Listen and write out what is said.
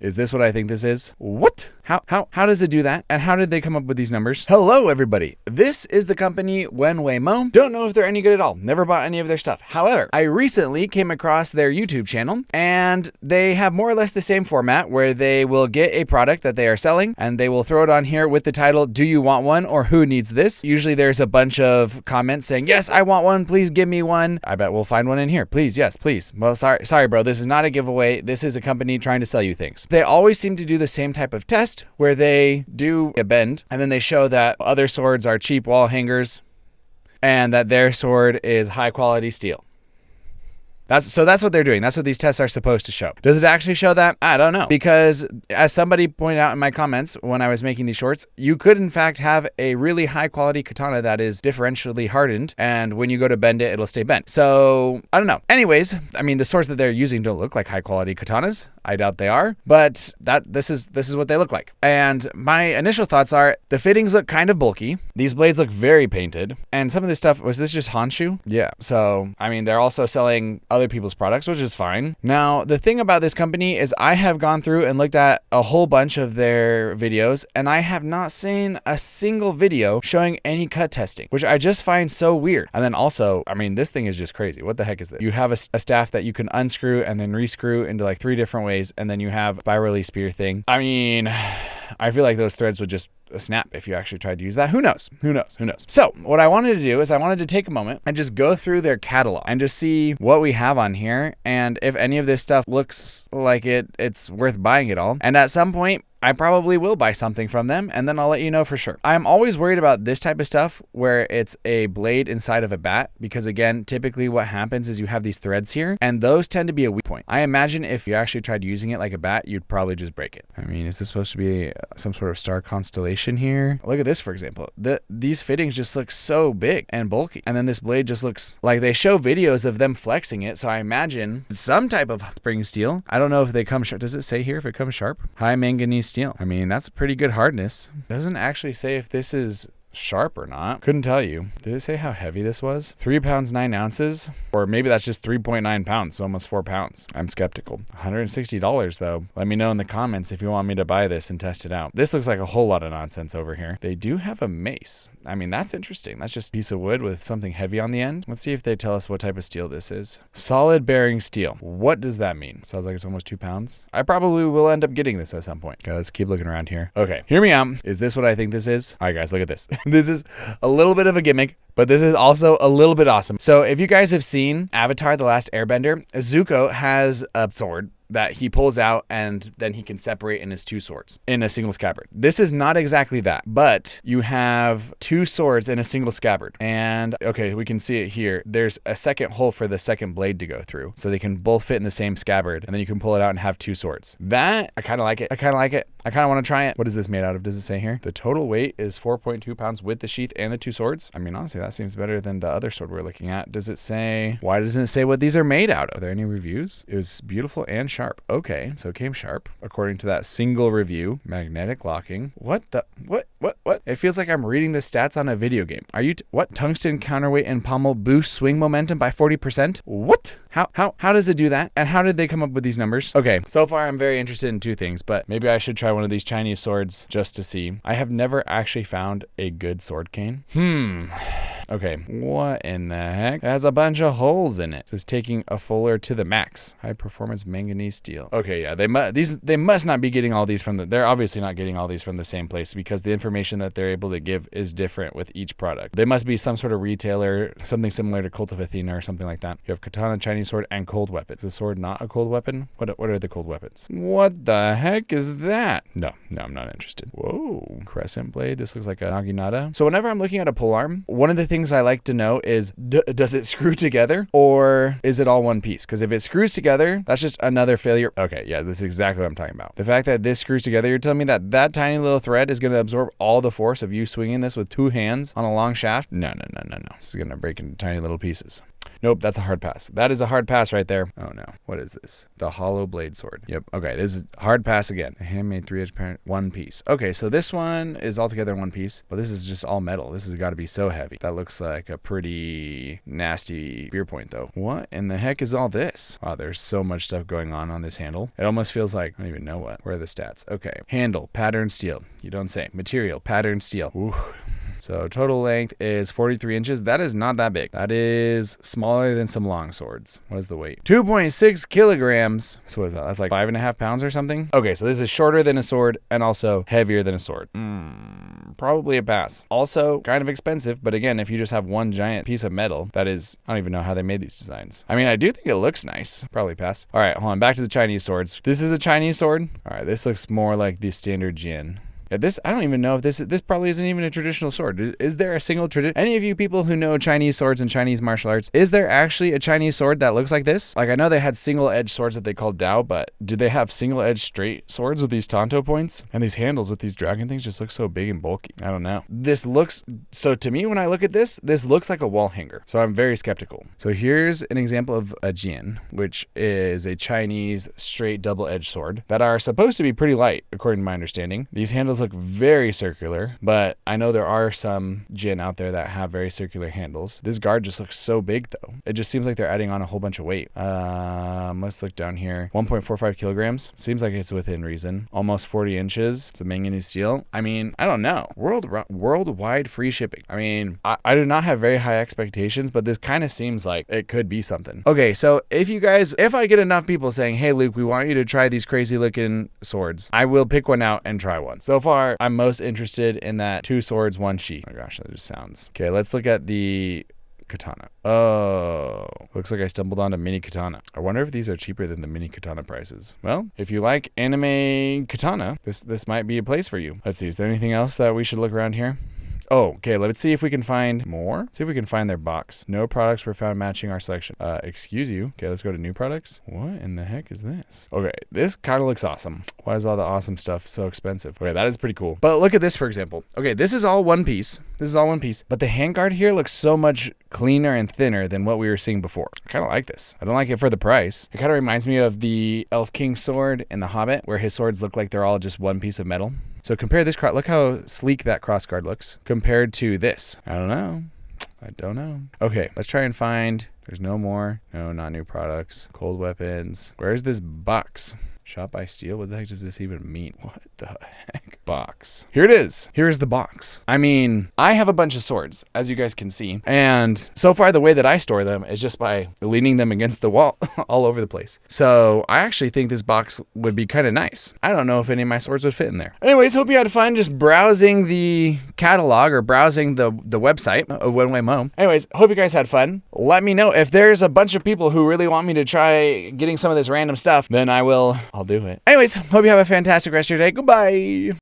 Is this what I think this is? What? How does it do that? And how did they come up with these numbers? Hello, everybody. This is the company WenWeiMo. Don't know if they're any good at all. Never bought any of their stuff. However, I recently came across their YouTube channel, and they have more or less the same format where they will get a product that they are selling and they will throw it on here with the title, "Do you want one?" or "Who needs this?" Usually there's a bunch of comments saying, "Yes, I want one. Please give me one." I bet we'll find one in here. Please, yes, please. Well, sorry, bro. This is not a giveaway. This is a company trying to sell you things. They always seem to do the same type of test where they do a bend and then they show that other swords are cheap wall hangers and that their sword is high quality steel. That's what they're doing. That's what these tests are supposed to show. Does it actually show that? I don't know. Because as somebody pointed out in my comments when I was making these shorts, you could in fact have a really high quality katana that is differentially hardened, and when you go to bend it, it'll stay bent. So I don't know. Anyways, I mean, the swords that they're using don't look like high quality katanas. I doubt they are, but this is what they look like. And my initial thoughts are the fittings look kind of bulky. These blades look very painted, and some of this stuff, was this just Honshu? Yeah. So I mean, they're also selling other people's products, which is fine. Now, the thing about this company is I have gone through and looked at a whole bunch of their videos, and I have not seen a single video showing any cut testing, which I just find so weird. And then also, I mean, this thing is just crazy. What the heck is this? You have a staff that you can unscrew and then rescrew into like 3 different ways, and then you have spirally spear thing. I mean, I feel like those threads would just snap if you actually tried to use that. Who knows? So what I wanted to do is I wanted to take a moment and just go through their catalog and just see what we have on here, and if any of this stuff looks like it's worth buying it all. And at some point, I probably will buy something from them, and then I'll let you know for sure. I'm always worried about this type of stuff where it's a blade inside of a bat, because again, typically what happens is you have these threads here, and those tend to be a weak point. I imagine if you actually tried using it like a bat, you'd probably just break it. I mean, is this supposed to be some sort of star constellation here? Look at this, for example. These fittings just look so big and bulky, and then this blade just looks like they show videos of them flexing it, so I imagine some type of spring steel. I don't know if they come sharp. Does it say here if it comes sharp? High manganese steel. I mean, that's a pretty good hardness. Doesn't actually say if this is sharp or not. Couldn't tell you. Did it say how heavy this was? 3 pounds 9 ounces, or maybe that's just 3.9 pounds, so almost 4 pounds. I'm skeptical. $160 though. Let me know in the comments if you want me to buy this and test it out. This looks like a whole lot of nonsense over here. They do have a mace. I mean, that's interesting. That's just a piece of wood with something heavy on the end. Let's see if they tell us what type of steel this is. Solid bearing steel. What does that mean? Sounds like it's almost 2 pounds. I probably will end up getting this at some point. Okay, let's keep looking around here. Okay, hear me out. Is this what I think this is? All right, guys, look at this. This is a little bit of a gimmick, but this is also a little bit awesome. So if you guys have seen Avatar: The Last Airbender, Zuko has a sword that he pulls out and then he can separate in his 2 swords in a single scabbard. This is not exactly that, but you have 2 swords in a single scabbard. And okay, we can see it here. There's a second hole for the second blade to go through, so they can both fit in the same scabbard, and then you can pull it out and have 2 swords. That, I kind of like it. I kind of want to try it. What is this made out of? Does it say here? The total weight is 4.2 pounds with the sheath and the 2 swords. I mean, honestly, that seems better than the other sword we're looking at. Does it say, why doesn't it say what these are made out of? Are there any reviews? It was beautiful and sharp. Okay, so it came sharp according to that single review. Magnetic locking. What? It feels like I'm reading the stats on a video game. Are you what? Tungsten counterweight and pommel boost swing momentum by 40%? What? How does it do that? And how did they come up with these numbers? Okay, so far I'm very interested in 2 things, but maybe I should try one of these Chinese swords just to see. I have never actually found a good sword cane. Okay, what in the heck? It has a bunch of holes in it. This is taking a fuller to the max. High performance manganese steel. Okay, yeah, they must not be getting all these from they're obviously not getting all these from the same place, because the information that they're able to give is different with each product. They must be some sort of retailer, something similar to Cult of Athena or something like that. You have katana, Chinese sword, and cold weapon. Is the sword not a cold weapon? What are the cold weapons? What the heck is that? No, I'm not interested. Whoa, crescent blade. This looks like a naginata. So whenever I'm looking at a polearm, one of the things I like to know is, does it screw together, or is it all one piece? Because if it screws together, that's just another failure. Okay, yeah, this is exactly what I'm talking about. The fact that this screws together, you're telling me that tiny little thread is going to absorb all the force of you swinging this with 2 hands on a long shaft? No. This is going to break into tiny little pieces. Nope, that's a hard pass. That is a hard pass right there. Oh no, what is this? The hollow blade sword. Yep, okay, this is hard pass again. A handmade 3-edged parent, one piece. Okay, so this one is all together in one piece, but this is just all metal. This has got to be so heavy. That looks like a pretty nasty spear point though. What in the heck is all this? Wow, there's so much stuff going on this handle. It almost feels like, I don't even know what. Where are the stats? Okay, handle, pattern steel. You don't say. Material, pattern steel. Ooh. So total length is 43 inches. That is not that big. That is smaller than some long swords. What is the weight? 2.6 kilograms. So what is that? That's like 5.5 pounds or something. Okay, so this is shorter than a sword and also heavier than a sword. Probably a pass. Also kind of expensive, but again, if you just have one giant piece of metal, that is, I don't even know how they made these designs. I mean, I do think it looks nice. Probably pass. All right, hold on. Back to the Chinese swords. This is a Chinese sword. All right, this looks more like the standard Jin. Yeah, this, I don't even know if this probably isn't even a traditional sword. Is there a single any of you people who know Chinese swords and Chinese martial arts, is there actually a Chinese sword that looks like this? Like, I know they had single-edged swords that they called Dao, but do they have single-edged straight swords with these tanto points? And these handles with these dragon things just look so big and bulky. I don't know. This looks, so to me, when I look at this looks like a wall hanger. So I'm very skeptical. So here's an example of a Jin, which is a Chinese straight double-edged sword that are supposed to be pretty light, according to my understanding. These handles look very circular, but I know there are some Jin out there that have very circular handles. This guard just looks so big though. It just seems like they're adding on a whole bunch of weight. Let's look down here. 1.45 kilograms. Seems like it's within reason. Almost 40 inches. It's a manganese steel. I mean, I don't know. Worldwide free shipping. I mean, I do not have very high expectations, but this kind of seems like it could be something. Okay, so if I get enough people saying, hey Luke, we want you to try these crazy looking swords, I will pick one out and try one. So far, I'm most interested in that 2 swords, 1 sheath. Oh my gosh, that just sounds... Okay, let's look at the katana. Oh, looks like I stumbled onto mini katana. I wonder if these are cheaper than the mini katana prices. Well, if you like anime katana, this might be a place for you. Let's see, is there anything else that we should look around here? Oh, okay, let's see if we can find more. See if we can find their box. No products were found matching our selection. Excuse you. Okay, let's go to new products. What in the heck is this? Okay, this kind of looks awesome. Why is all the awesome stuff so expensive? Okay, that is pretty cool. But look at this, for example. Okay, this is all one piece. But the handguard here looks so much cleaner and thinner than what we were seeing before. I kind of like this. I don't like it for the price. It kind of reminds me of the Elf King's sword in The Hobbit, where his swords look like they're all just one piece of metal. So compare this, look how sleek that crossguard looks compared to this. I don't know. Okay, let's try and find, there's no more. No, not new products. Cold weapons. Where's this box? Shop by Steel? What the heck does this even mean? What the heck? Box. Here it is. Here's the box. I mean, I have a bunch of swords, as you guys can see. And so far, the way that I store them is just by leaning them against the wall all over the place. So I actually think this box would be kind of nice. I don't know if any of my swords would fit in there. Anyways, hope you had fun just browsing the catalog or browsing the website of WenWeiMo. Anyways, hope you guys had fun. Let me know if there's a bunch of people who really want me to try getting some of this random stuff, then I'll do it. Anyways, hope you have a fantastic rest of your day. Goodbye.